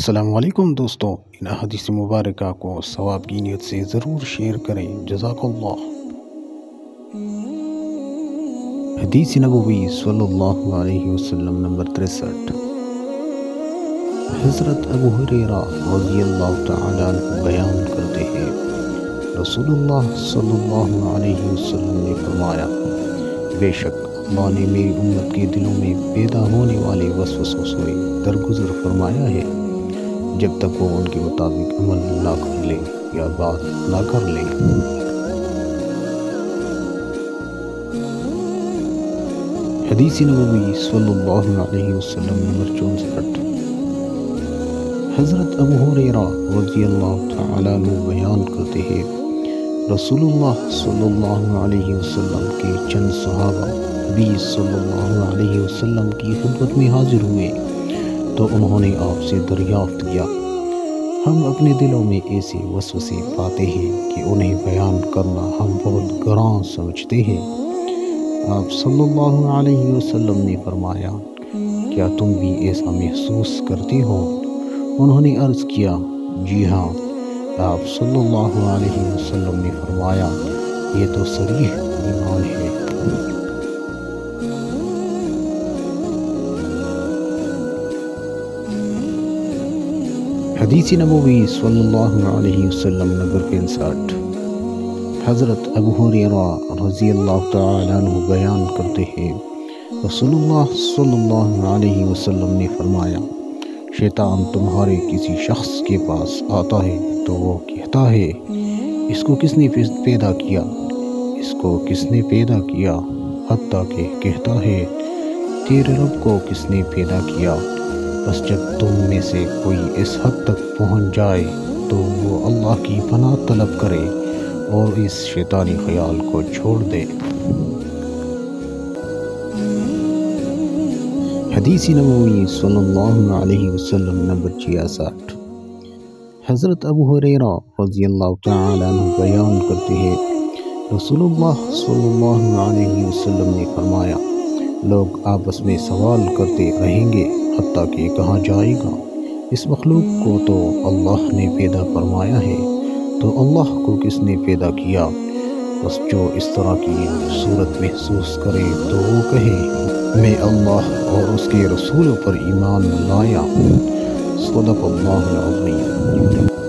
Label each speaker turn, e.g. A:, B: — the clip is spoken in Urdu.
A: السلام علیکم دوستو، ان حدیث مبارکہ کو ثواب کی نیت سے ضرور شیئر کریں، جزاک اللہ۔ حدیث نبوی صلی اللہ علیہ وسلم نمبر 63۔ حضرت ابو ہریرہ رضی اللہ تعالی عنہ بیان کرتے ہیں، رسول اللہ صلی اللہ علیہ وسلم نے فرمایا، بے شک اللہ نے میری امت کے دلوں میں پیدا ہونے والے وسوسوں سے درگزر فرمایا ہے، جب تک وہ ان کے مطابق عمل نہ کر لے یا بات نہ کر لے۔ حدیث نبوی صلی اللہ علیہ وسلم نمبر 64۔ حضرت ابو ہریرہ رضی اللہ تعالی عنہ بیان کرتے ہیں، رسول اللہ صلی اللہ علیہ وسلم کے چند صحابہ نبی صلی اللہ علیہ وسلم کی خدمت میں حاضر ہوئے تو انہوں نے آپ سے دریافت کیا، ہم اپنے دلوں میں ایسے وسوسے پاتے ہیں کہ انہیں بیان کرنا ہم بہت گراں سمجھتے ہیں۔ آپ صلی اللہ علیہ وسلم نے فرمایا، کیا تم بھی ایسا محسوس کرتے ہو؟ انہوں نے عرض کیا، جی ہاں۔ آپ صلی اللہ علیہ وسلم نے فرمایا، یہ تو صریح ایمان ہے۔ حدیث نبوی صلی اللہ علیہ وسلم نمبر 65۔ حضرت ابو ہریرہ رضی اللہ تعالی عنہ بیان کرتے ہیں، رسول اللہ صلی اللہ علیہ وسلم نے فرمایا، شیطان تمہارے کسی شخص کے پاس آتا ہے تو وہ کہتا ہے، اس کو کس نے پیدا کیا؟ اس کو کس نے پیدا کیا؟ حتیٰ کہ کہتا ہے، تیرے رب کو کس نے پیدا کیا؟ بس جب تم میں سے کوئی اس حد تک پہنچ جائے تو وہ اللہ کی پناہ طلب کرے اور اس شیطانی خیال کو چھوڑ دے۔ حدیث نبوی صلی اللہ علیہ وسلم نمبر 66۔ حضرت ابو ہریرہ رضی اللہ تعالی عنہ بیان کرتے ہیں، رسول اللہ صلی اللہ علیہ وسلم نے فرمایا، لوگ آپس میں سوال کرتے رہیں گے حتیٰ کہ کہا جائے گا، اس مخلوق کو تو اللہ نے پیدا فرمایا ہے، تو اللہ کو کس نے پیدا کیا؟ بس جو اس طرح کی صورت محسوس کرے تو وہ کہے، میں اللہ اور اس کے رسولوں پر ایمان لایا۔ صدق اللہ العظیم۔